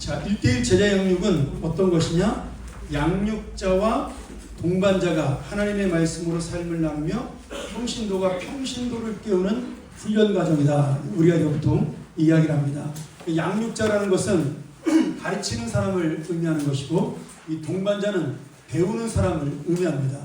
자, 1대1 제자 양육은 어떤 것이냐? 양육자와 동반자가 하나님의 말씀으로 삶을 나누며 평신도가 평신도를 깨우는 훈련 과정이다. 우리가 보통 이야기를 합니다. 양육자라는 것은 가르치는 사람을 의미하는 것이고, 이 동반자는 배우는 사람을 의미합니다.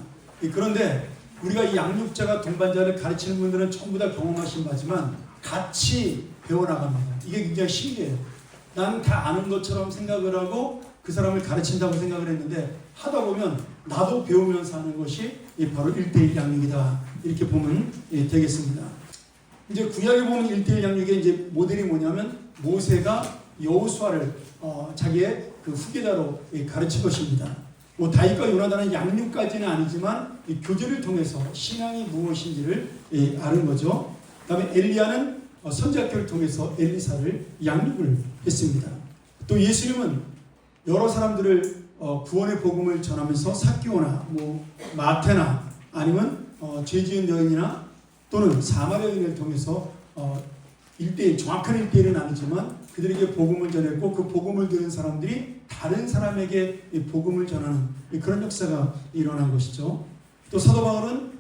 그런데 우리가 이 양육자가 동반자를 가르치는 분들은 전부 다 경험하신 바지만 같이 배워나갑니다. 이게 굉장히 신기해요. 나는 다 아는 것처럼 생각을 하고 그 사람을 가르친다고 생각을 했는데 하다 보면 나도 배우면서 하는 것이 바로 1대1 양육이다. 이렇게 보면 되겠습니다. 이제 구약에 보면 1대1 양육의 이제 모델이 뭐냐면 모세가 여호수아를 자기의 그 후계자로 가르친 것입니다. 뭐 다윗과 요나단은 양육까지는 아니지만 이 교제를 통해서 신앙이 무엇인지를 아는 거죠. 그다음에 엘리야는 선지학교를 통해서 엘리사를 양육을 했습니다. 또 예수님은 여러 사람들을 구원의 복음을 전하면서 삭개오나 뭐 마태나 아니면 죄 지은 여인이나 또는 사마리아 여인을 통해서 1대1 정확한 1대1은 아니지만 그들에게 복음을 전했고 그 복음을 들은 사람들이 다른 사람에게 이 복음을 전하는 그런 역사가 일어난 것이죠. 또 사도 바울은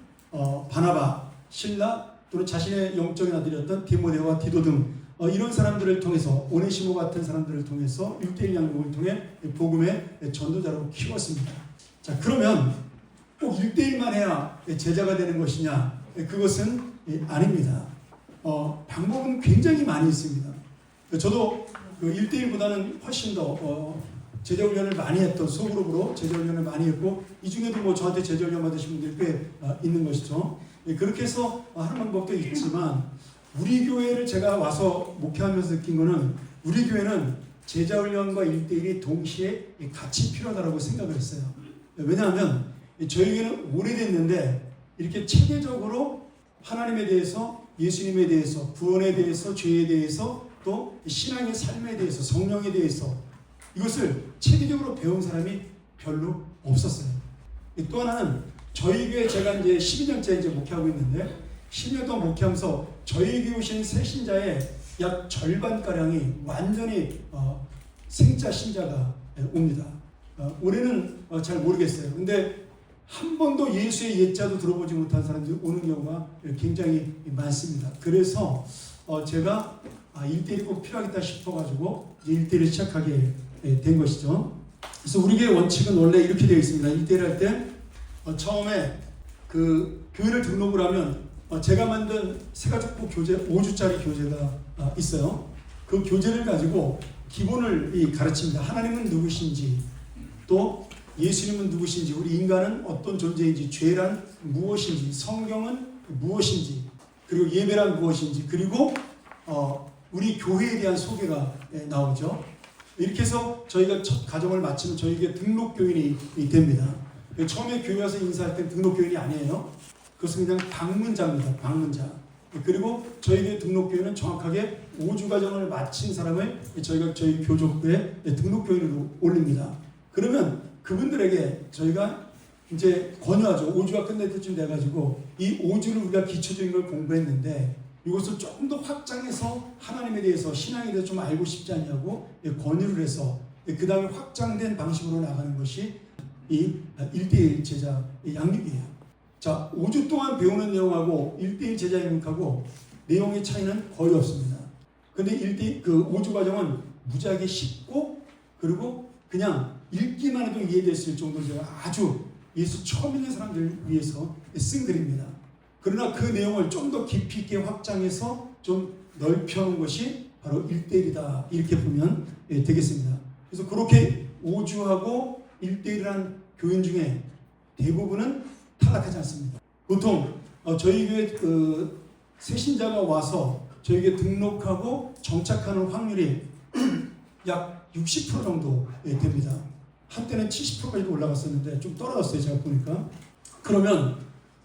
바나바, 실라 또는 자신의 영적인 아들이었던 디모데와 디도 등 이런 사람들을 통해서 오네시모 같은 사람들을 통해서 1대1 양육을 통해 복음의 전도자로 키웠습니다. 자, 그러면 꼭 1대1만 해야 제자가 되는 것이냐? 그것은 아닙니다. 방법은 굉장히 많이 있습니다. 저도 1대1보다는 훨씬 더 제자훈련을 많이 했던 소그룹으로 제자훈련을 많이 했고 이 중에도 뭐 저한테 제자훈련 받으신 분들이 꽤 있는 것이죠. 그렇게 해서 하는 방법도 있지만 우리 교회를 제가 와서 목회하면서 느낀 거는 우리 교회는 제자훈련과 1대1이 동시에 같이 필요하다고 생각을 했어요. 왜냐하면 저희 교회는 오래됐는데 이렇게 체계적으로 하나님에 대해서 예수님에 대해서 구원에 대해서 죄에 대해서 또 신앙의 삶에 대해서 성령에 대해서 이것을 체계적으로 배운 사람이 별로 없었어요. 또 하나는 저희 교회 제가 이제 12년째 이제 목회하고 있는데 10년 동안 목회하면서 저희 교회 오신 새신자의 약 절반가량이 완전히 생자 신자가 옵니다. 올해는 잘 모르겠어요. 근데 한 번도 예수의 옛자도 들어보지 못한 사람들이 오는 경우가 굉장히 많습니다. 그래서 제가 1대1이 꼭 필요하겠다 싶어가지고 1대1을 시작하게 된 것이죠. 그래서 우리 교회 원칙은 원래 이렇게 되어 있습니다. 1대1 할 때 처음에 그 교회를 등록을 하면 제가 만든 새가족부 교재 5주짜리 교재가 있어요. 그 교재를 가지고 기본을 가르칩니다. 하나님은 누구신지, 또 예수님은 누구신지, 우리 인간은 어떤 존재인지, 죄란 무엇인지, 성경은 무엇인지, 그리고 예배란 무엇인지, 그리고 우리 교회에 대한 소개가 나오죠. 이렇게 해서 저희가 첫 과정을 마치면 저희에게 등록교인이 됩니다. 처음에 교회 와서 인사할 때 등록교인이 아니에요. 그것은 그냥 방문자입니다. 방문자. 그리고 저희에게 등록교인은 정확하게 5주 과정을 마친 사람을 저희가 저희 교족부에 등록교인으로 올립니다. 그러면 그분들에게 저희가 이제 권유하죠. 5주가 끝날 때쯤 돼가지고 이 5주를 우리가 기초적인 걸 공부했는데 이것을 조금 더 확장해서 하나님에 대해서 신앙에 대해서 좀 알고 싶지 않냐고 권유를 해서 그 다음에 확장된 방식으로 나가는 것이 이 1대1 제자 양육이에요. 자, 5주 동안 배우는 내용하고 1대1 제자 양육하고 내용의 차이는 거의 없습니다. 근데 5주 과정은 무지하게 쉽고 그리고 그냥 읽기만 해도 이해됐을 정도로 제가 아주 예수 처음 읽는 사람들을 위해서 쓴 글입니다. 그러나 그 내용을 좀 더 깊이 있게 확장해서 좀 넓혀놓은 것이 바로 1대1이다. 이렇게 보면 되겠습니다. 그래서 그렇게 5주하고 1대1이라는 교인 중에 대부분은 탈락하지 않습니다. 보통 저희 교회 새신자가 와서 저희에게 등록하고 정착하는 확률이 약 60% 정도 됩니다. 한때는 70%까지도 올라갔었는데 좀 떨어졌어요. 제가 보니까. 그러면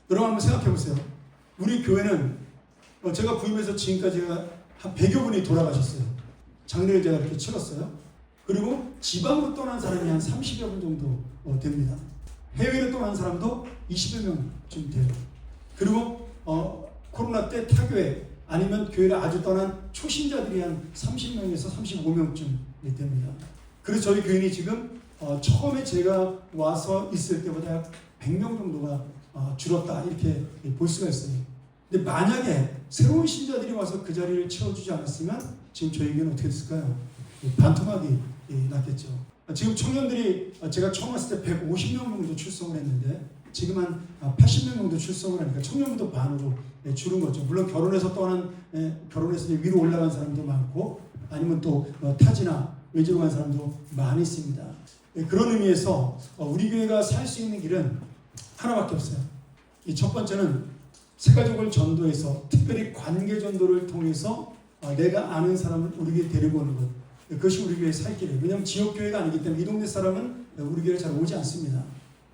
여러분 한번 생각해 보세요. 우리 교회는 제가 부임해서 지금까지 한 100여 분이 돌아가셨어요. 장례를 제가 이렇게 치렀어요. 그리고 지방으로 떠난 사람이 한 30여 분 정도 됩니다. 해외로 떠난 사람도 20여 명쯤 돼요. 그리고 코로나 때 타교회 아니면 교회를 아주 떠난 초신자들이 한 30명에서 35명쯤 됩니다. 그래서 저희 교인이 지금 처음에 제가 와서 있을 때보다 약 100명 정도가 줄었다 이렇게 볼 수가 있어요. 근데 만약에 새로운 신자들이 와서 그 자리를 채워주지 않았으면 지금 저희 교회는 어떻게 됐을까요? 반토막이 났겠죠. 지금 청년들이 제가 처음 왔을 때 150명 정도 출석을 했는데 지금 한 80명 정도 출석을 하니까 청년부터 반으로 줄은 거죠. 물론 결혼해서 결혼해서 이제 위로 올라간 사람도 많고 아니면 또 타지나 외지로 간 사람도 많이 있습니다. 그런 의미에서 우리 교회가 살 수 있는 길은 하나밖에 없어요. 이 첫 번째는 새가족을 전도해서 특별히 관계 전도를 통해서 내가 아는 사람을 우리 교회에 데리고 오는 것. 그것이 우리 교회의 살 길이에요. 왜냐하면 지역교회가 아니기 때문에 이 동네 사람은 우리 교회에 잘 오지 않습니다.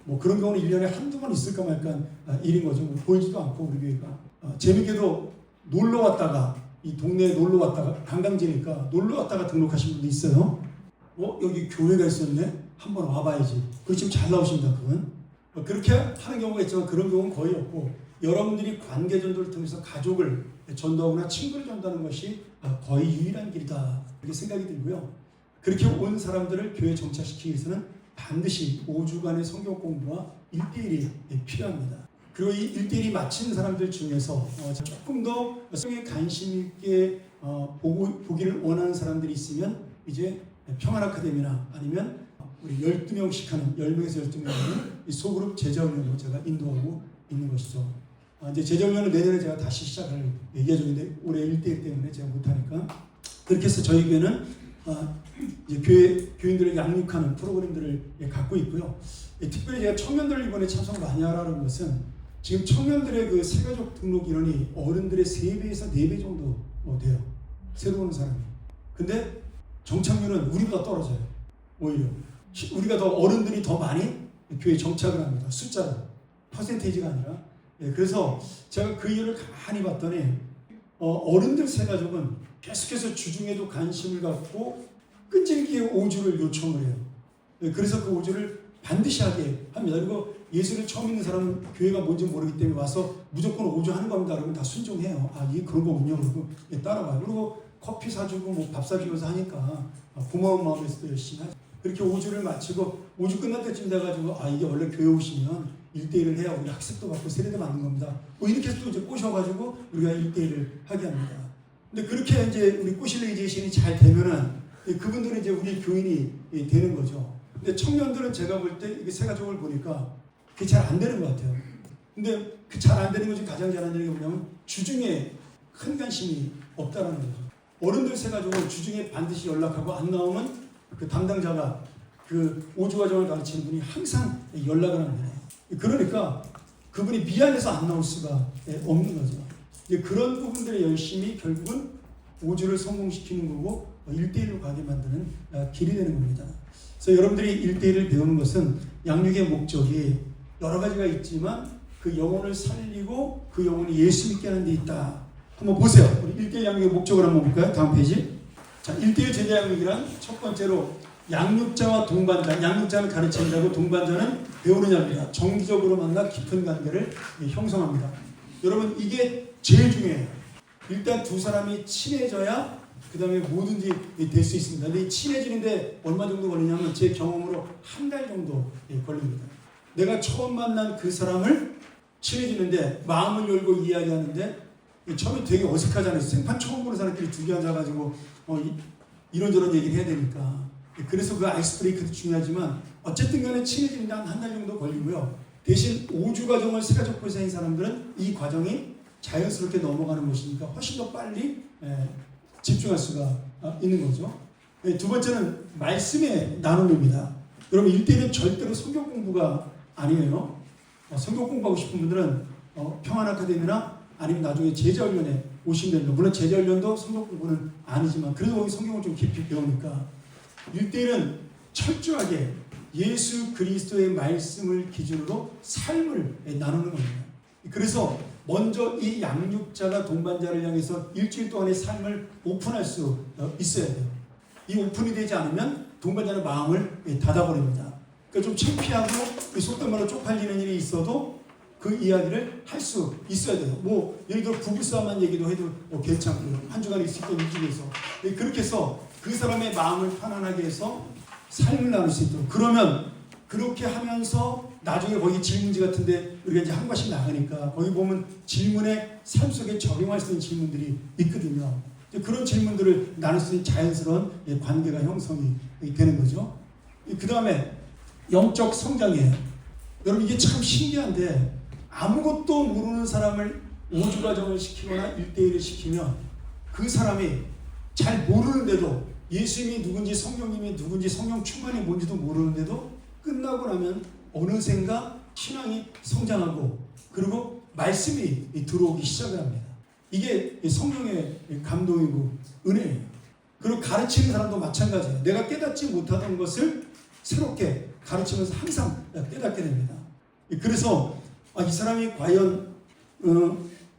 뭐 그런 경우는 1년에 한두 번 있을까 말까 일인 거죠. 뭐 보이지도 않고 우리 교회가. 재밌게도 놀러 왔다가 이 동네에 놀러 왔다가 관광지니까 놀러 왔다가 등록하신 분도 있어요. 여기 교회가 있었네? 한번 와봐야지. 그거 지금 잘 나오십니다. 그건. 그렇게 하는 경우가 있지만 그런 경우는 거의 없고 여러분들이 관계 전도를 통해서 가족을 전도하거나 친구를 전도하는 것이 거의 유일한 길이다. 이렇게 생각이 들고요. 그렇게 온 사람들을 교회에 정착시키기 위해서는 반드시 5주간의 성경 공부와 1대1이 필요합니다. 그리고 이 1대1이 마친 사람들 중에서 조금 더 성경에 관심 있게 보기를 원하는 사람들이 있으면 이제 평안아카데미나 아니면 우리 12명씩 하는 10명에서 12명 하는 이 소그룹 제자훈련으로 제가 인도하고 있는 것이죠. 이제 제자훈련은 내년에 제가 다시 시작할 예정인데 올해 1대1 때문에 제가 못하니까 그렇게 해서 저희 교회는 이제 교인들을 양육하는 프로그램들을 갖고 있고요. 특별히 제가 청년들을 이번에 참석 많이 하라는 것은 지금 청년들의 그 새가족 등록 인원이 어른들의 3배에서 4배 정도 돼요. 새로 오는 사람이. 근데 정착률은 우리보다 떨어져요. 오히려. 우리가 더 어른들이 더 많이 교회에 정착을 합니다. 숫자로. 퍼센테이지가 아니라. 그래서 제가 그 일을 가만히 봤더니 어른들 새가족은 계속해서 주중에도 관심을 갖고 끈질기게 5주를 요청을 해요. 그래서 그 5주를 반드시 하게 합니다. 그리고 예수를 처음 믿는 사람은 교회가 뭔지 모르기 때문에 와서 무조건 5주 하는 겁니다. 그러면 다 순종해요. 이게 그런 거군요. 그리고 따라와요. 그리고 커피 사주고 뭐 밥 사주면서 하니까 고마운 마음에서도 열심히 하죠. 그렇게 5주를 마치고 5주 끝날 때쯤 돼가지고 이게 원래 교회 오시면 1대1을 해야 우리 학습도 받고 세례도 받는 겁니다. 뭐 이렇게 해서 또 이제 꼬셔가지고 우리가 1대1을 하게 합니다. 근데 그렇게 이제 우리 꼬실레이제이션이 잘 되면은 그분들은 이제 우리 교인이 되는 거죠. 근데 청년들은 제가 볼 때 이게 새가족을 보니까 그게 잘 안 되는 것 같아요. 근데 그 잘 안 되는 것 중에 가장 잘 안 되는 게 뭐냐면 주중에 큰 관심이 없다라는 거죠. 어른들 새가족은 주중에 반드시 연락하고 안 나오면 그 담당자가 그 5주 과정을 가르치는 분이 항상 연락을 합니다. 그러니까 그분이 미안해서 안 나올 수가 없는 거죠. 그런 부분들의 열심이 결국은 5주를 성공시키는 거고 1대1로 가게 만드는 길이 되는 겁니다. 그래서 여러분들이 1대1을 배우는 것은 양육의 목적이 여러 가지가 있지만 그 영혼을 살리고 그 영혼이 예수 믿게 하는 데 있다. 한번 보세요. 우리 1대1 양육의 목적을 한번 볼까요? 다음 페이지. 자, 1대1 제자 양육이란 첫 번째로 양육자와 동반자, 양육자는 가르친다고 동반자는 배우느냐입니다. 정기적으로 만나 깊은 관계를 형성합니다. 여러분 이게 제일 중요해요. 일단 두 사람이 친해져야 그 다음에 뭐든지 될 수 있습니다. 근데 이 친해지는데 얼마 정도 걸리냐면 제 경험으로 한 달 정도 걸립니다. 내가 처음 만난 그 사람을 친해지는데 마음을 열고 이야기하는데 처음에 되게 어색하잖아요. 생판 처음 보는 사람끼리 둘이 앉아가지고 이런저런 얘기를 해야 되니까. 그래서 그 아이스 브레이크도 중요하지만 어쨌든 간에 친해지는데 한 달 정도 걸리고요. 대신 5주 과정을 새가족 보세인 사람들은 이 과정이 자연스럽게 넘어가는 것이니까 훨씬 더 빨리 집중할 수가 있는 거죠. 두 번째는 말씀의 나눔입니다. 여러분 1대1은 절대로 성경 공부가 아니에요. 성경 공부하고 싶은 분들은 평안아카데미나 아니면 나중에 제자훈련에 오시면 됩니다. 물론 제자훈련도 성경 공부는 아니지만 그래도 거기 성경을 좀 깊이 배우니까 1대1은 철저하게 예수 그리스도의 말씀을 기준으로 삶을 나누는 겁니다. 그래서 먼저 이 양육자가 동반자를 향해서 일주일 동안의 삶을 오픈할 수 있어야 돼요. 이 오픈이 되지 않으면 동반자는 마음을 닫아버립니다. 그러니까 좀 창피하고 속된 말로 쪽팔리는 일이 있어도 그 이야기를 할 수 있어야 돼요. 뭐 예를 들어 부부싸움한 얘기도 해도 괜찮고요. 한 주간 있을 때 일주일에서 그렇게 해서 그 사람의 마음을 편안하게 해서 삶을 나눌 수 있도록. 그러면 그렇게 하면서 나중에 거기 질문지 같은데 우리가 이제 한 과씩 나가니까 거기 보면 질문에 삶 속에 적용할 수 있는 질문들이 있거든요. 그런 질문들을 나눌 수 있는 자연스러운 관계가 형성이 되는 거죠. 그 다음에 영적 성장이에요. 여러분 이게 참 신기한데 아무것도 모르는 사람을 5주과정을 시키거나 1대1을 시키면 그 사람이 잘 모르는데도 예수님이 누군지 성령님이 누군지 성령 충만이 뭔지도 모르는데도 끝나고 나면 어느샌가 신앙이 성장하고 그리고 말씀이 들어오기 시작을 합니다. 이게 성령의 감동이고 은혜예요. 그리고 가르치는 사람도 마찬가지예요. 내가 깨닫지 못하던 것을 새롭게 가르치면서 항상 깨닫게 됩니다. 그래서 이 사람이 과연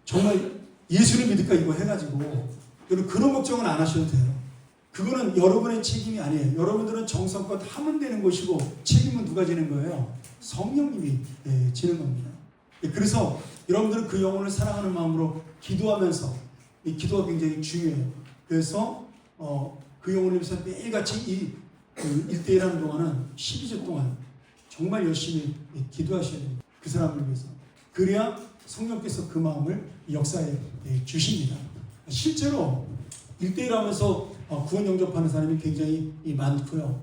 정말 예수를 믿을까 이거 해가지고 그런 걱정은 안 하셔도 돼요. 그거는 여러분의 책임이 아니에요. 여러분들은 정성껏 하면 되는 것이고 책임은 누가 지는 거예요? 성령님이 지는 겁니다. 그래서 여러분들은 그 영혼을 사랑하는 마음으로 기도하면서 이 기도가 굉장히 중요해요. 그래서 그 영혼을 위해서 매일같이 이 1대1 하는 동안은 12주 동안 정말 열심히 기도하셔야 됩니다. 그 사람을 위해서. 그래야 성령께서 그 마음을 역사에 주십니다. 실제로 1대1 하면서 구원 영접하는 사람이 굉장히 많고요.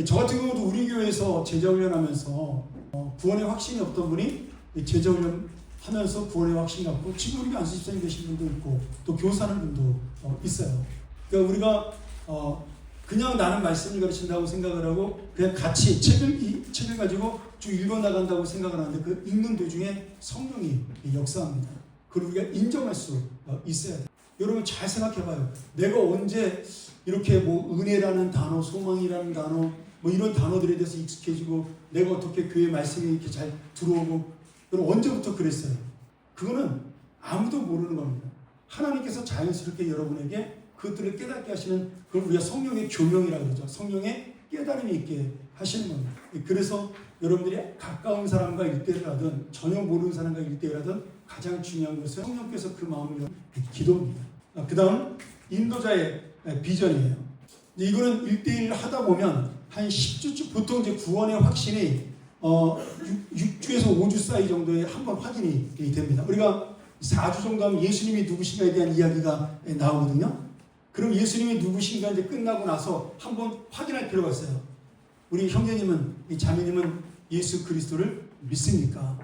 저 같은 경우도 우리 교회에서 제자훈련하면서 구원의 확신이 없던 분이 제자훈련 하면서 구원의 확신이 갖고 지금 우리 안수 집사님 계신 분도 있고 또 교사하는 분도 있어요. 그러니까 우리가 그냥 나는 말씀을 가르친다고 생각을 하고 그냥 같이 책을 가지고 쭉 읽어나간다고 생각을 하는데 그 읽는 도중에 성령이 역사합니다. 그걸 우리가 인정할 수 있어야 돼요. 여러분 잘 생각해봐요. 내가 언제 이렇게 뭐 은혜라는 단어, 소망이라는 단어, 뭐 이런 단어들에 대해서 익숙해지고 내가 어떻게 교회 말씀이 이렇게 잘 들어오고 여러분 언제부터 그랬어요? 그거는 아무도 모르는 겁니다. 하나님께서 자연스럽게 여러분에게 그것들을 깨닫게 하시는 그걸 우리가 성령의 교명이라고 그러죠. 성령의 깨달음이 있게 하시는 겁니다. 그래서 여러분들이 가까운 사람과 1대1을 하든 전혀 모르는 사람과 1대1을 하든 가장 중요한 것은 성령께서 그 마음을 기도입니다. 그 다음 인도자의 비전이에요. 이거는 1대1을 하다 보면 한 10주쯤 보통 이제 구원의 확신이 6주에서 5주 사이 정도에 한 번 확인이 됩니다. 우리가 4주 정도 하면 예수님이 누구신가에 대한 이야기가 나오거든요. 그럼 예수님이 누구신가 이제 끝나고 나서 한번 확인할 필요가 있어요. 우리 형제님은, 자매님은 예수 그리스도를 믿습니까?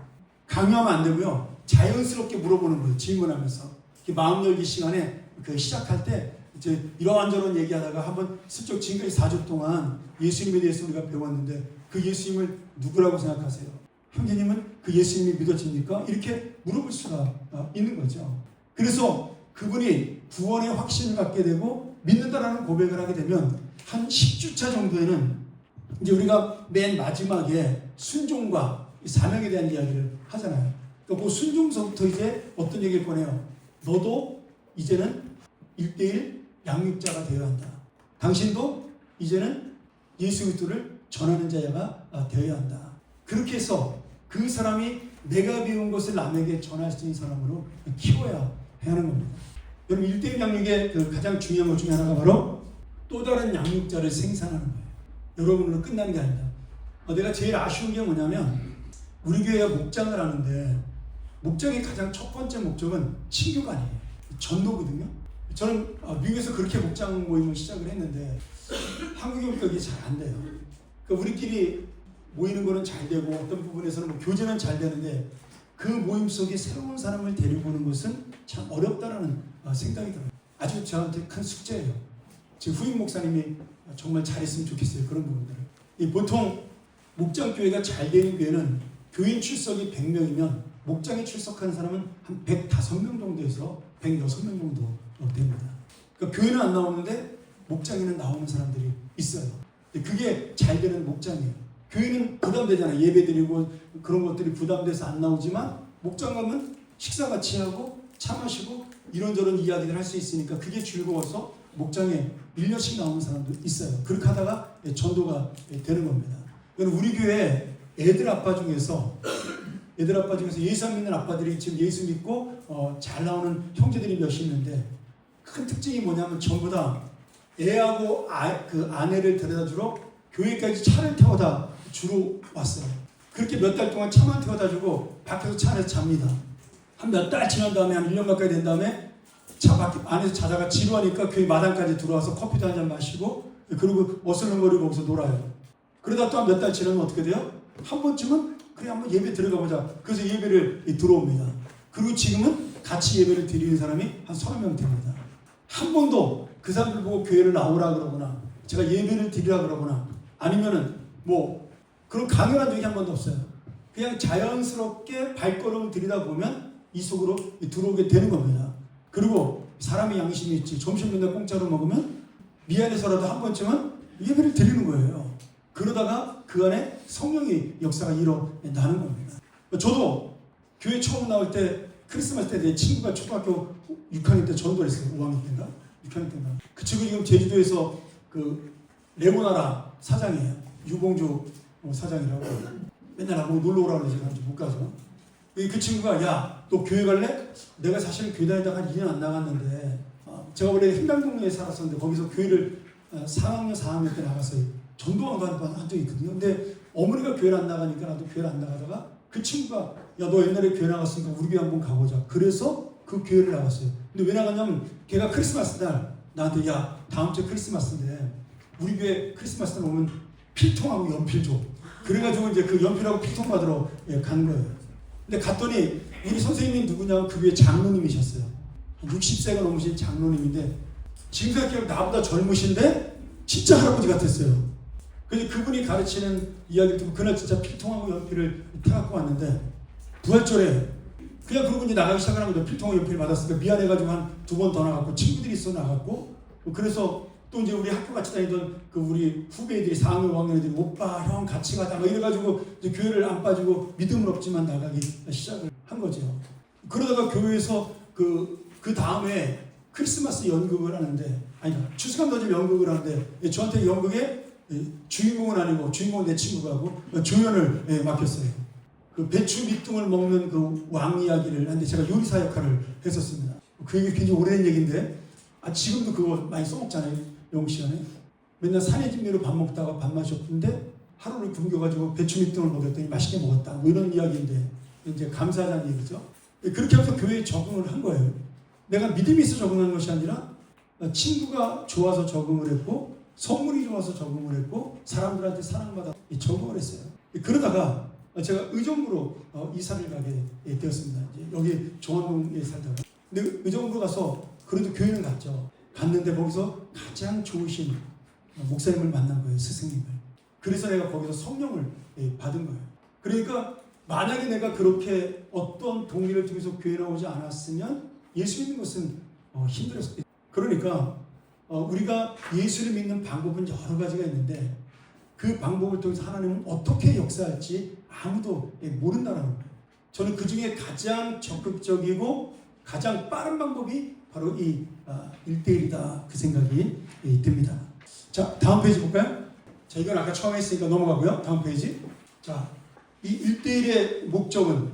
강요하면 안 되고요. 자연스럽게 물어보는 거예요. 질문하면서. 마음 열기 시간에 시작할 때 이제 이런저런 얘기하다가 한번 슬쩍 지금까지 4주 동안 예수님에 대해서 우리가 배웠는데 그 예수님을 누구라고 생각하세요? 형제님은 그 예수님이 믿어집니까? 이렇게 물어볼 수가 있는 거죠. 그래서 그분이 구원의 확신을 갖게 되고 믿는다라는 고백을 하게 되면 한 10주차 정도에는 이제 우리가 맨 마지막에 순종과 사명에 대한 이야기를 하잖아요. 그러니까 그 순종서부터 이제 어떤 얘기를 꺼내요? 너도 이제는 1대1 양육자가 되어야 한다. 당신도 이제는 예수 그리스도를 전하는 자가 되어야 한다. 그렇게 해서 그 사람이 내가 배운 것을 남에게 전할 수 있는 사람으로 키워야 하는 겁니다. 여러분 1대1 양육의 그 가장 중요한 것 중에 하나가 바로 또 다른 양육자를 생산하는 거예요. 여러분으로 끝나는 게 아니다. 내가 제일 아쉬운 게 뭐냐면 우리 교회가 목장을 하는데 목장의 가장 첫 번째 목적은 친교가 아니에요. 전도거든요. 저는 미국에서 그렇게 목장 모임을 시작을 했는데 한국에 오니까 이게 잘 안 돼요. 그러니까 우리끼리 모이는 거는 잘 되고 어떤 부분에서는 뭐 교제는 잘 되는데 그 모임 속에 새로운 사람을 데리고 오는 것은 참 어렵다라는 생각이 들어요. 아주 저한테 큰 숙제예요. 지금 후임 목사님이 정말 잘했으면 좋겠어요. 그런 부분들을. 보통 목장교회가 잘 되는 교회는 교인 출석이 100명이면 목장에 출석하는 사람은 한 105명 정도에서 106명 정도 됩니다. 그러니까 교회는 안 나오는데 목장에는 나오는 사람들이 있어요. 그게 잘 되는 목장이에요. 교회는 부담되잖아요. 예배 드리고 그런 것들이 부담돼서 안 나오지만 목장 가면 식사 같이 하고 차 마시고 이런저런 이야기들 할 수 있으니까 그게 즐거워서 목장에 1년씩 나오는 사람도 있어요. 그렇게 하다가 전도가 되는 겁니다. 우리 교회 애들 아빠 중에서 예수 안 믿는 아빠들이 지금 예수 믿고 잘 나오는 형제들이 몇이 있는데 큰 특징이 뭐냐면 전부 다 애하고 그 아내를 데려다 주러 교회까지 차를 태워다 주로 왔어요. 그렇게 몇 달 동안 차만 태워다 주고 밖에서 차 안에서 잡니다. 한 몇 달 지난 다음에 한 1년 가까이 된 다음에 차 밖에 안에서 자다가 지루하니까 교회 마당까지 들어와서 커피도 한잔 마시고 그리고 어슬렁거리고 거기서 놀아요. 그러다 또 한 몇 달 지나면 어떻게 돼요? 한 번쯤은 그래 한번 예배 들어가 보자. 그래서 예배를 들어옵니다. 그리고 지금은 같이 예배를 드리는 사람이 한 30명 됩니다. 한 번도 그 사람들 보고 교회를 나오라 그러거나 제가 예배를 드리라 그러거나 아니면은 뭐 그런 강요한 적이 한 번도 없어요. 그냥 자연스럽게 발걸음을 들이다 보면 이 속으로 들어오게 되는 겁니다. 그리고 사람이 양심이 있지. 점심 맨날 공짜로 먹으면 미안해서라도 한 번쯤은 예배를 드리는 거예요. 그러다가 그 안에 성령의 역사가 일어나는 겁니다. 저도 교회 처음 나올 때 크리스마스 때 내 친구가 초등학교 6학년 때 전도를 했어요. 5학년 때인가? 6학년 때인가? 그 친구 지금 제주도에서 그 레고나라 사장이에요. 유봉주 사장이라고. 맨날 나보고 놀러 오라고 그러지. 못 가서. 그 친구가 야, 너 교회 갈래? 내가 사실 교회 다니다가 한 2년 안 나갔는데 제가 원래 횡단동네에 살았었는데 거기서 교회를 4학년, 4학년 때 나갔어요. 전도왕도 한 적이 있거든요. 근데 어머니가 교회를 안 나가니까 나도 교회를 안 나가다가 그 친구가 야, 너 옛날에 교회 나갔으니까 우리 교회 한번 가보자. 그래서 그 교회를 나갔어요. 근데 왜 나갔냐면 걔가 크리스마스 날 나한테 야, 다음 주에 크리스마스인데 우리 교회 크리스마스 날 오면 필통하고 연필 줘. 그래가지고 이제 그 연필하고 필통 받으러 간 거예요. 근데 갔더니 우리 선생님이 누구냐면 그 교회 장로님이셨어요. 60세가 넘으신 장로님인데 지금 생각해보면 나보다 젊으신데 진짜 할아버지 같았어요. 그래서 그분이 가르치는 이야기를 듣고 그날 진짜 필통하고 연필을 타갖고 왔는데 부활절에 그냥 그러고 이제 나가기 시작하는 거죠. 필통하고 연필 받았으니까 미안해가지고 한 2번 더 나갔고 친구들이 있어 나갔고 그래서 또 이제 우리 학교 같이 다니던 그 우리 후배들이 4학년 5학년 애들이 오빠 형 같이 가자 막 이래가지고 이제 교회를 안 빠지고 믿음은 없지만 나가기 시작을 한 거죠. 그러다가 교회에서 그 다음에 크리스마스 연극을 하는데 아니 추수감 던질 연극을 하는데 저한테 연극에 주인공은 아니고 주인공은 내 친구가 하고 조연을 맡겼어요. 그 배추 밑둥을 먹는 그 왕 이야기를 하는데 제가 요리사 역할을 했었습니다. 그 얘기 굉장히 오래된 얘기인데 지금도 그거 많이 써먹잖아요. 영국 시간에 맨날 산의 진미로 밥 먹다가 밥맛이 없는데 하루를 굶겨가지고 배추 밑둥을 먹였더니 맛있게 먹었다. 뭐 이런 이야기인데 이제 감사하다는 얘기죠. 그렇게 하면서 교회에 적응을 한 거예요. 내가 믿음이 있어 적응한 것이 아니라 친구가 좋아서 적응을 했고 선물이 좋아서 적응을 했고 사람들한테 사랑받아 적응을 했어요. 그러다가 제가 의정부로 이사를 가게 되었습니다. 이제 여기 종암동에 살다가 근데 의정부로 가서 그래도 교회는 갔죠. 갔는데 거기서 가장 좋으신 목사님을 만난 거예요. 스승님을. 그래서 내가 거기서 성령을 받은 거예요. 그러니까 만약에 내가 그렇게 어떤 동기를 통해서 교회 나오지 않았으면 예수 믿는 것은 힘들었어요. 그러니까 우리가 예수를 믿는 방법은 여러 가지가 있는데 그 방법을 통해서 하나님은 어떻게 역사할지 아무도 모른다는 거예요. 저는 그 중에 가장 적극적이고 가장 빠른 방법이 바로 이 1대1이다 그 생각이 듭니다. 자, 다음 페이지 볼까요? 자, 이건 아까 처음에 했으니까 넘어가고요. 다음 페이지. 자, 이 1대1의 목적은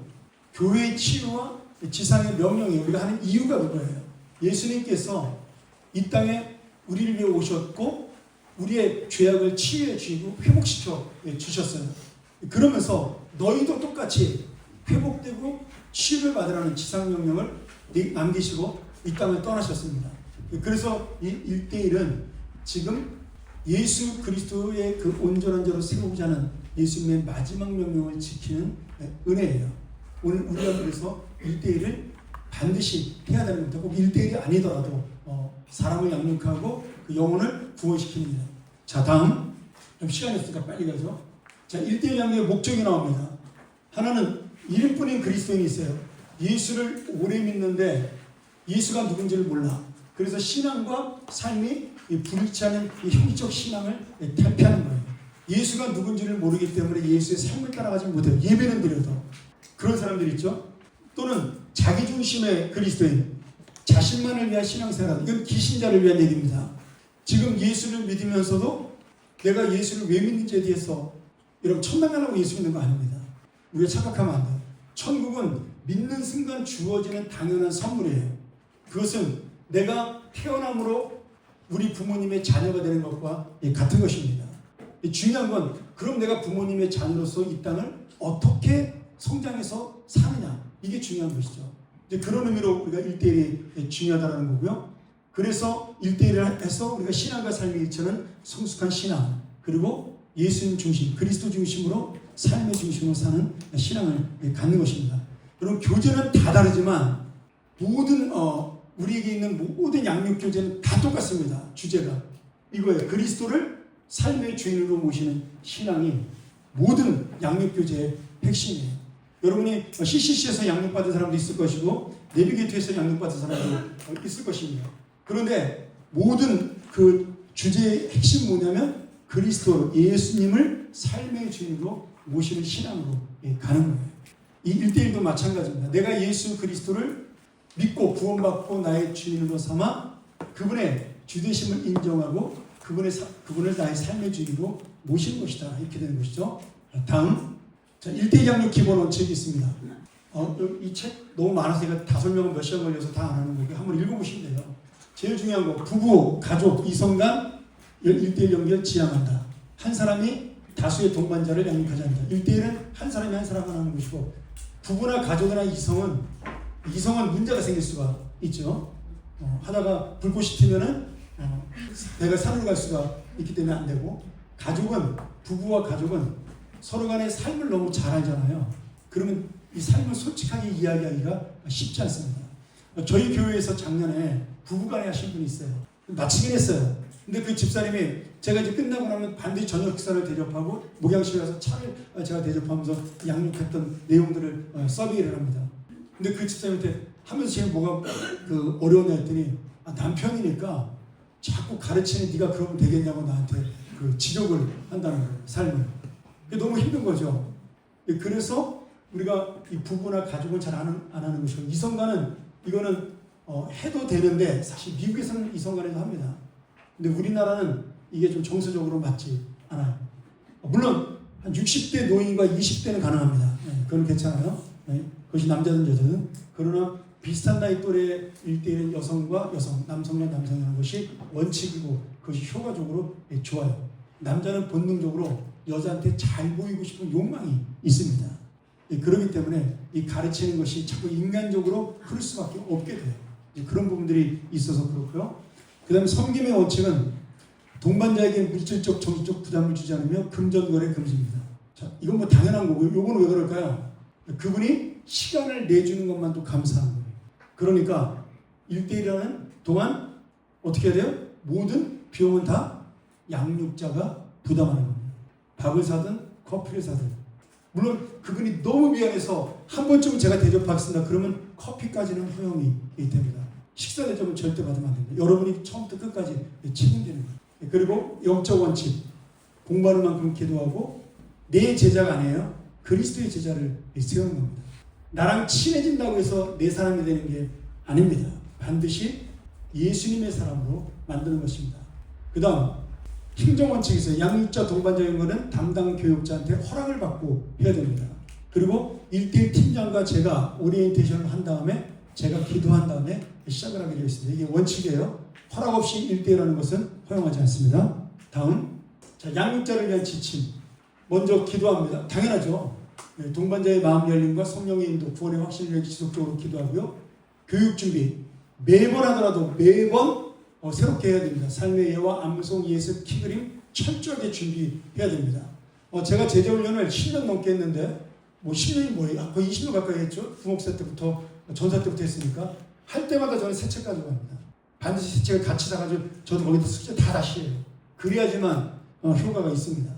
교회의 치유와 지상의 명령이에요. 우리가 하는 이유가 그거예요. 예수님께서 이 땅에 우리를 위해 오셨고 우리의 죄악을 치유해 주시고 회복시켜 주셨어요. 그러면서 너희도 똑같이 회복되고 치유를 받으라는 지상명령을 남기시고 이 땅을 떠나셨습니다. 그래서 이 1대1은 지금 예수 그리스도의 그 온전한 자로 세우고자 하는 예수님의 마지막 명령을 지키는 은혜예요. 오늘 우리가 그래서 1대1을 반드시 해야 되는 겁니다. 꼭 1대1이 아니더라도 사람을 양육하고 그 영혼을 구원시킵니다. 자, 다음. 좀 시간이 없으니까 빨리 가죠. 자, 1대1 양육의 목적이 나옵니다. 하나는 이름뿐인 그리스도인이 있어요. 예수를 오래 믿는데 예수가 누군지를 몰라. 그래서 신앙과 삶이 불일치하는 이 형적 신앙을 탈피하는 거예요. 예수가 누군지를 모르기 때문에 예수의 삶을 따라가지 못해요. 예배는 드려도. 그런 사람들 있죠. 또는 자기중심의 그리스도인, 자신만을 위한 신앙생활, 이건 기신자를 위한 얘기입니다. 지금 예수를 믿으면서도 내가 예수를 왜 믿는지에 대해서 여러분 천당 가려고 예수 믿는 거 아닙니다. 우리가 착각하면 안 돼요. 천국은 믿는 순간 주어지는 당연한 선물이에요. 그것은 내가 태어남으로 우리 부모님의 자녀가 되는 것과 같은 것입니다. 중요한 건 그럼 내가 부모님의 자녀로서 이 땅을 어떻게 성장해서 사느냐, 이게 중요한 것이죠. 이제 그런 의미로 우리가 1대1이 중요하다는 거고요. 그래서 1대1을 해서 우리가 신앙과 삶의 일처는 성숙한 신앙, 그리고 예수님 중심, 그리스도 중심으로 삶의 중심으로 사는 신앙을 갖는 것입니다. 여러분, 교제는 다 다르지만 모든 우리에게 있는 모든 양육 교제는 다 똑같습니다. 주제가 이거예요. 그리스도를 삶의 주인으로 모시는 신앙이 모든 양육 교제의 핵심이에요. 여러분이 CCC에서 양육받은 사람도 있을 것이고 내비게이트에서 양육받은 사람도 있을 것입니다. 그런데 모든 그 주제의 핵심 뭐냐면 그리스도 예수님을 삶의 주인으로 모시는 신앙으로 가는 거예요. 이 1대1도 마찬가지입니다. 내가 예수 그리스도를 믿고 구원받고 나의 주인으로 삼아 그분의 주되심을 인정하고 그분을 나의 삶의 주인으로 모시는 것이다. 이렇게 되는 것이죠. 다음, 1대1 양육 기본 원칙이 있습니다. 이 책 너무 많아서 제가 다 설명은 몇 시간 걸려서 다 안 하는 거고 한번 읽어보시면 돼요. 제일 중요한 거, 부부, 가족, 이성 간 1대1 연결 지향한다. 한 사람이 다수의 동반자를 양육하지 않는다. 1대1은 한 사람이 한 사람만 하는 것이고, 부부나 가족이나 이성은 문제가 생길 수가 있죠. 하다가 불꽃이 튀면은 내가 산으로 갈 수가 있기 때문에 안 되고, 부부와 가족은 서로 간의 삶을 너무 잘 알잖아요. 그러면 이 삶을 솔직하게 이야기하기가 쉽지 않습니다. 저희 교회에서 작년에 부부간에 하신 분이 있어요. 마치긴 했어요. 근데 그 집사님이 제가 이제 끝나고 나면 반드시 저녁 식사를 대접하고 목양실에 가서 차를 제가 대접하면서 양육했던 내용들을 서비를 합니다. 근데 그 집사님한테 하면서 제가 뭐가 어려웠냐 했더니 남편이니까 자꾸 가르치는 네가 그러면 되겠냐고 나한테 그 지적을 한다는 거예요. 삶을. 그게 너무 힘든 거죠. 그래서 우리가 이 부부나 가족은 잘 안 하는 것이고, 이성간은 이거는 해도 되는데 사실 미국에서는 이성간에도 합니다. 근데 우리나라는 이게 좀 정서적으로 맞지 않아요. 물론 한 60대 노인과 20대는 가능합니다. 그건 괜찮아요. 그것이 남자든 여자든. 그러나 비슷한 나이 또래 1대1은 여성과 여성, 남성과 남성이 하는 것이 원칙이고 그것이 효과적으로 좋아요. 남자는 본능적으로 여자한테 잘 보이고 싶은 욕망이 있습니다. 그렇기 때문에 이 가르치는 것이 자꾸 인간적으로 흐를 수밖에 없게 돼요. 그런 부분들이 있어서 그렇고요. 그 다음에 섬김의 원칙은 동반자에게 물질적, 정신적 부담을 주지 않으며 금전거래 금지입니다. 자, 이건 뭐 당연한 거고요. 이건 왜 그럴까요? 그분이 시간을 내주는 것만도 감사한 거예요. 그러니까 1대1이라는 동안 어떻게 해야 돼요? 모든 비용은 다 양육자가 부담하는 겁니다. 밥을 사든 커피를 사든. 물론 그분이 너무 미안해서 한 번쯤은 제가 대접하겠습니다. 그러면 커피까지는 허용이 됩니다. 식사 대접은 절대 받으면 안 됩니다. 여러분이 처음부터 끝까지 책임지는 거예요. 그리고 영적 원칙, 공부하는 만큼 기도하고 내 제자가 아니에요. 그리스도의 제자를 세우는 겁니다. 나랑 친해진다고 해서 내 사람이 되는 게 아닙니다. 반드시 예수님의 사람으로 만드는 것입니다. 그 다음 행정원칙이 있어요. 양육자 동반자인 것은 담당 교육자한테 허락을 받고 해야 됩니다. 그리고 1대1 팀장과 제가 오리엔테이션을 한 다음에 제가 기도한 다음에 시작을 하게 되어 있습니다. 이게 원칙이에요. 허락 없이 1대1하는 것은 허용하지 않습니다. 다음, 자, 양육자를 위한 지침. 먼저 기도합니다. 당연하죠. 동반자의 마음 열림과 성령의 인도, 구원의 확신을 위해 지속적으로 기도하고요. 교육 준비. 매번 하더라도 매번 새롭게 해야 됩니다. 삶의 예와 암송, 예습, 키그림 철저하게 준비해야 됩니다. 제가 제자훈련을 10년 넘게 했는데 10년이 뭐예요? 거의 20년 가까이 했죠. 부목사 때부터 전사 때부터 했으니까 할 때마다 저는 새 책 가지고 갑니다. 반드시 새 책을 같이 사가지고 저도 거기다 숙제 다 다시 해요. 그래야지만 효과가 있습니다.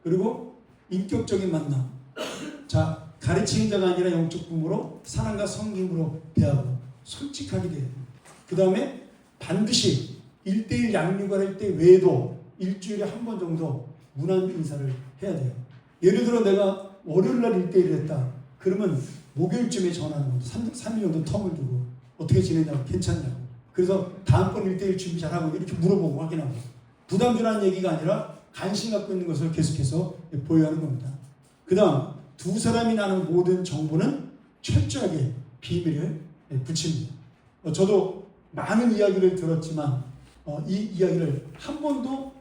그리고 인격적인 만남. 자, 가르치는 자가 아니라 영적 부모로 사랑과 섬김으로 대하고 솔직하게 돼요. 그 다음에 반드시 1대1 양육을 할 때 외에도 일주일에 한 번 정도 문안 인사를 해야 돼요. 예를 들어 내가 월요일날 1대1을 했다. 그러면 목요일쯤에 전화하는 겁니다. 3일 정도 텀을 두고 어떻게 지내냐고, 괜찮냐고. 그래서 다음번 1대1 준비 잘하고 이렇게 물어보고 확인하고. 부담 주라는 얘기가 아니라 관심 갖고 있는 것을 계속해서 보여하는 겁니다. 그 다음 두 사람이 나눈 모든 정보는 철저하게 비밀을 붙입니다. 저도 많은 이야기를 들었지만 이 이야기를 한 번도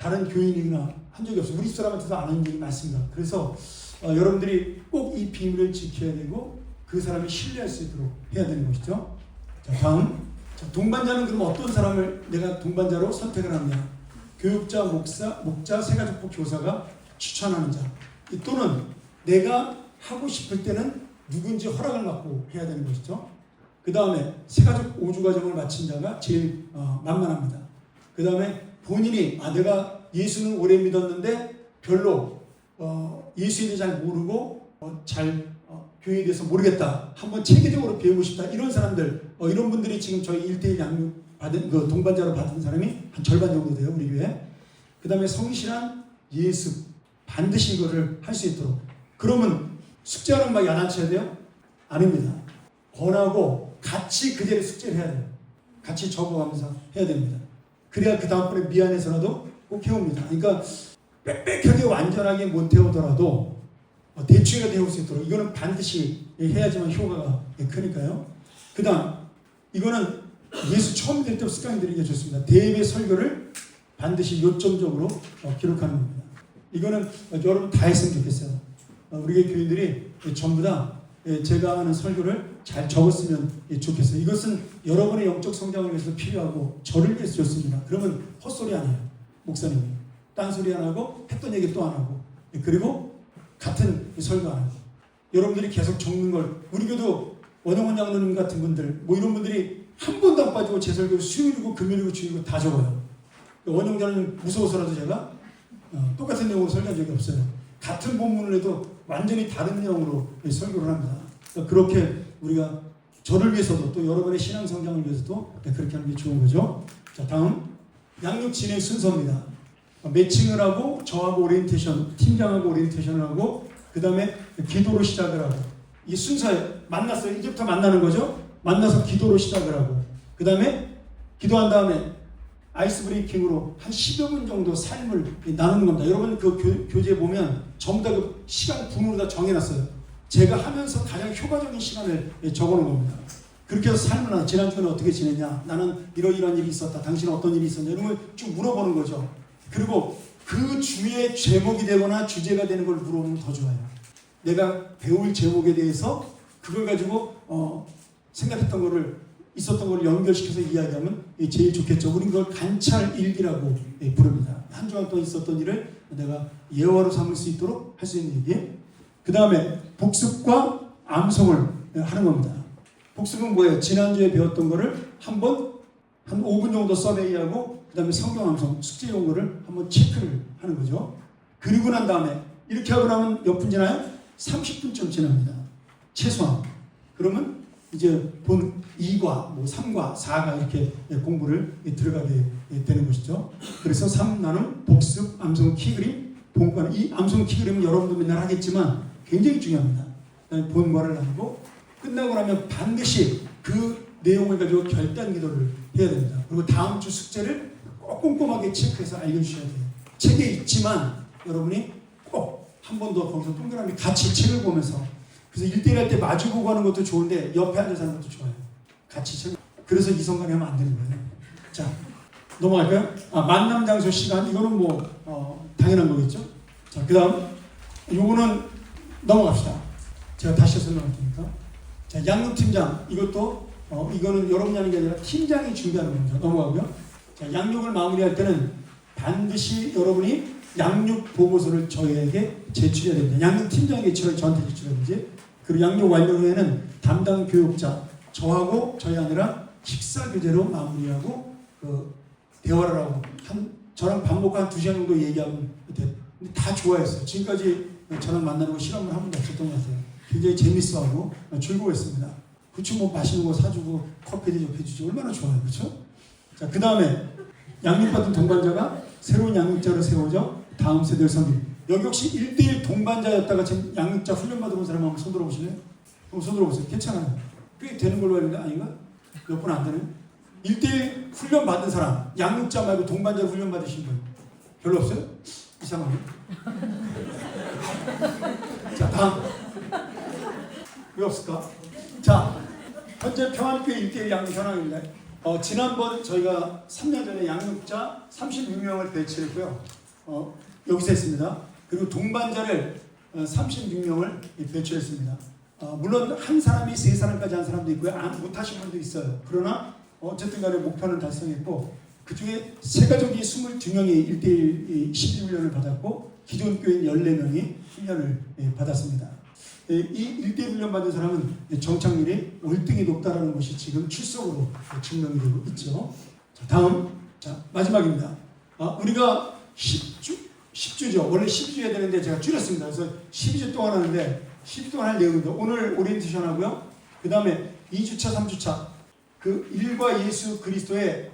다른 교인이나 한 적이 없어요. 우리 사람한테도 안 하는 얘기 많습니다. 그래서 여러분들이 꼭 이 비밀을 지켜야 되고 그 사람이 신뢰할 수 있도록 해야 되는 것이죠. 자, 다음. 자, 동반자는 그럼 어떤 사람을 내가 동반자로 선택을 하느냐? 교육자, 목자, 세가족보 교사가 추천하는 자. 또는 내가 하고 싶을 때는 누군지 허락을 받고 해야 되는 것이죠. 그 다음에 세가족 5주과정을 마친 자가 제일 만만합니다. 그 다음에 본인이 내가 예수는 오래 믿었는데 별로 예수에 대해 잘 모르고 교회에 대해서 모르겠다. 한번 체계적으로 배우고 싶다. 이런 사람들, 이런 분들이 지금 저희 1:1 양육 받은 동반자로 받은 사람이 한 절반 정도 돼요. 우리 교회. 그 다음에 성실한 예습. 반드시 이거를 할 수 있도록. 그러면 숙제하는 막 야단쳐야 돼요? 아닙니다. 권하고 같이 그 자리에 숙제를 해야 돼요. 같이 적어가면서 해야 됩니다. 그래야 그 다음번에 미안해서라도 꼭 해옵니다. 그러니까 빽빽하게 완전하게 못 해오더라도 대충이라도 해올 수 있도록 이거는 반드시 해야지만 효과가 크니까요. 그 다음 이거는 예수 처음 될 때 습관이 되는 게 좋습니다. 대예배 설교를 반드시 요점적으로 기록하는 겁니다. 이거는 여러분 다 했으면 좋겠어요. 우리 교인들이 전부 다 제가 하는 설교를 잘 적었으면 좋겠어요. 이것은 여러분의 영적 성장을 위해서 필요하고 저를 위해서 좋습니다. 그러면 헛소리 안 해요. 목사님이. 딴소리 안 하고 했던 얘기 또 안 하고 그리고 같은 설교 안 하고 여러분들이 계속 적는 걸 우리 교도 원영원 장로님 같은 분들 이런 분들이 한 번도 안 빠지고 제 설교를 수요일이고 금요일이고 주일이고 다 적어요. 원영 장로님 무서워서라도 제가 똑같은 내용으로 설교한 적이 없어요. 같은 본문을 해도 완전히 다른 내용으로 설교를 합니다. 그렇게 우리가 저를 위해서도 또 여러분의 신앙 성장을 위해서도 그렇게 하는 게 좋은 거죠. 자, 다음 양육 진행 순서입니다. 매칭을 하고 저하고 오리엔테이션, 팀장하고 오리엔테이션을 하고 그 다음에 기도로 시작을 하고 이 순서에 만났어요. 이제부터 만나는 거죠. 만나서 기도로 시작을 하고 그 다음에 기도한 다음에 아이스 브레이킹으로 한 10여 분 정도 삶을 나누는 겁니다. 여러분 그 교재에 보면 전부 다 그 시간 분으로 다 정해놨어요. 제가 하면서 가장 효과적인 시간을 적어놓은 겁니다. 그렇게 해서 삶을 나눠. 지난주에는 어떻게 지냈냐? 나는 이러이러한 일이 있었다. 당신은 어떤 일이 있었냐? 이런 걸 쭉 물어보는 거죠. 그리고 그 주의 제목이 되거나 주제가 되는 걸 물어보면 더 좋아요. 내가 배울 제목에 대해서 그걸 가지고 생각했던 거를 있었던 거를 연결시켜서 이야기하면 제일 좋겠죠. 우리는 그걸 관찰 일기라고 부릅니다. 한 주간 동안 있었던 일을 내가 예화로 삼을 수 있도록 할 수 있는 얘기. 그 다음에 복습과 암송을 하는 겁니다. 복습은 뭐예요? 지난주에 배웠던 거를 한번 한 5분 정도 서베이하고 그 다음에 성경 암송 숙제 용어를 한번 체크를 하는 거죠. 그리고 난 다음에 이렇게 하고 나면 몇 분 지나요? 30분쯤 지납니다. 최소한. 그러면 이제 본 2과, 3과, 4가 이렇게 공부를 들어가게 되는 것이죠. 그래서 3나눔, 복습, 암송, 키그림, 본과. 이 암송, 키그림은 여러분도 맨날 하겠지만 굉장히 중요합니다. 본과를 나누고 끝나고 나면 반드시 그 내용을 가지고 결단 기도를 해야 됩니다. 그리고 다음 주 숙제를 꼭 꼼꼼하게 체크해서 알려주셔야 돼요. 책에 있지만 여러분이 꼭 한 번 더 거기서 동그라미 같이 책을 보면서 그래서 1:1 할 때 마주보고 하는 것도 좋은데 옆에 앉아서 하는 것도 좋아요. 같이 책. 그래서 이성간에 하면 안 되는 거예요. 자, 넘어갈까요? 만남 장소 시간 이거는 당연한 거겠죠. 자, 그 다음 요거는 넘어갑시다. 제가 다시 설명할 테니까. 자, 양육팀장 이것도 이거는 여러분이 하는 게 아니라 팀장이 준비하는 겁니다. 넘어가고요. 자, 양육을 마무리할 때는 반드시 여러분이 양육 보고서를 저희에게 제출해야 됩니다. 양육팀장에게 저한테 제출해야지. 그리고 양육 완료 후에는 담당 교육자 저하고 저희 아니라 식사 교제로 마무리하고 대화를 하고 저랑 밥 먹고 한 2시간 정도 얘기하면 돼. 근데 다 좋아했어요. 지금까지 저랑 만나는 거 실험을 한 번도 없었던 것 같아요. 굉장히 재밌어하고 즐거웠습니다. 그렇죠. 맛있는 거 사주고 커피 대접해주지 얼마나 좋아요. 그렇죠? 자, 그 다음에 양육받은 동반자가 새로운 양육자로 세워져 다음 세대를 섬깁니다. 여기 혹시 1:1 동반자였다가 지금 양육자 훈련 받으러 온 사람 한번 손 들어보실래요? 한번 손 들어보세요. 괜찮아요. 꽤 되는 걸로 알는데 아닌가? 몇 분 안 되네. 1:1 훈련 받은 사람, 양육자 말고 동반자 훈련 받으신 분 별로 없어요? 이상하네. 자, 다음. 왜 없을까? 자, 현재 평안교회 1:1 양육 현황입니다. 지난번 저희가 3년 전에 양육자 36명을 배치했고요. 여기서 했습니다. 그리고 동반자를 36명을 배치했습니다. 물론 한 사람이 3사람까지 한 사람도 있고요. 못하신 분도 있어요. 그러나 어쨌든 간에 목표는 달성했고 그 중에 세가족이 22명이 1대1 12훈련을 받았고 기존 교인 14명이 훈련을 받았습니다. 이 1대1 훈련 받은 사람은 정착률이 월등히 높다는 것이 지금 출석으로 증명이 되고 있죠. 자, 다음, 마지막입니다. 우리가 10주죠. 원래 12주 해야 되는데 제가 줄였습니다. 그래서 12주 동안 하는데 12주 동안 할 내용입니다. 오늘 오리엔테이션 하고요. 그 다음에 2주차, 3주차 그 일과 예수 그리스도의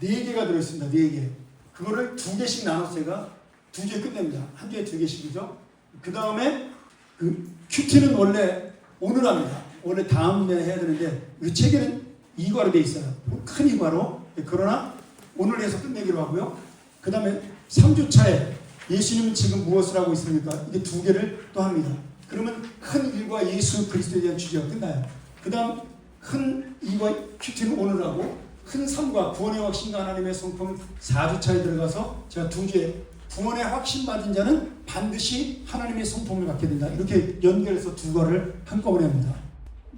4개가 들어있습니다. 4개. 그거를 2개씩 나눠서 제가 2주에 끝냅니다. 한 주에 2개씩이죠. 그 다음에 그 큐티는 원래 오늘 합니다. 원래 다음에 해야 되는데 이 체계는 2과로 되어 있어요. 큰 2과로. 그러나 오늘 해서 끝내기로 하고요. 그 다음에 3주차에 예수님은 지금 무엇을 하고 있습니까? 이게 2개를 또 합니다. 그러면 큰 1과 예수 그리스도에 대한 주제가 끝나요. 그 다음 큰 2과 큐티는 오늘 하고 큰 3과 구원의 확신과 하나님의 성품 4주차에 들어가서 제가 2주에 구원의 확신 받은 자는 반드시 하나님의 성품을 갖게 된다. 이렇게 연결해서 2과를 한꺼번에 합니다.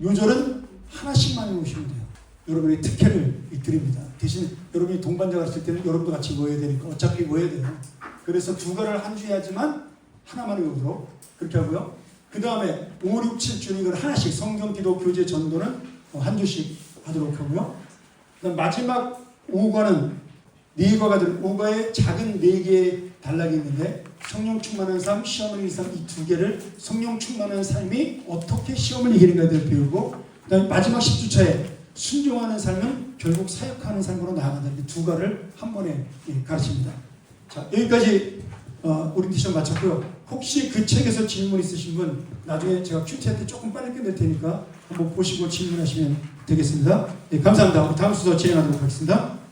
요절은 하나씩만 해오시면 돼요. 여러분의 특혜를 드립니다. 대신 여러분이 동반자가 있을 때는 여러분도 같이 모여야 되니까 어차피 모여야 돼요. 그래서 2과를 한 주에 하지만 하나만 외우도록 그렇게 하고요. 그 다음에 5, 6, 7주 이걸 하나씩 성경, 기도, 교제, 전도는 한 주씩 하도록 하고요. 그다음 마지막 5과는 4과가 들어 5과에 작은 4개의 단락이 있는데 성령 충만한 삶, 시험을 이기는 삶 이 2개를 성령 충만한 삶이 어떻게 시험을 이기는가에 대해 배우고 그다음에 마지막 10주차에 순종하는 삶은 결국 사역하는 삶으로 나아간다. 이 2과를 한 번에 가르칩니다. 자, 여기까지 오리엔테이션 마쳤고요. 혹시 그 책에서 질문 있으신 분 나중에 제가 큐티할 때 조금 빨리 끝낼 테니까 한번 보시고 질문하시면 되겠습니다. 네, 감사합니다. 다음 순서 진행하도록 하겠습니다.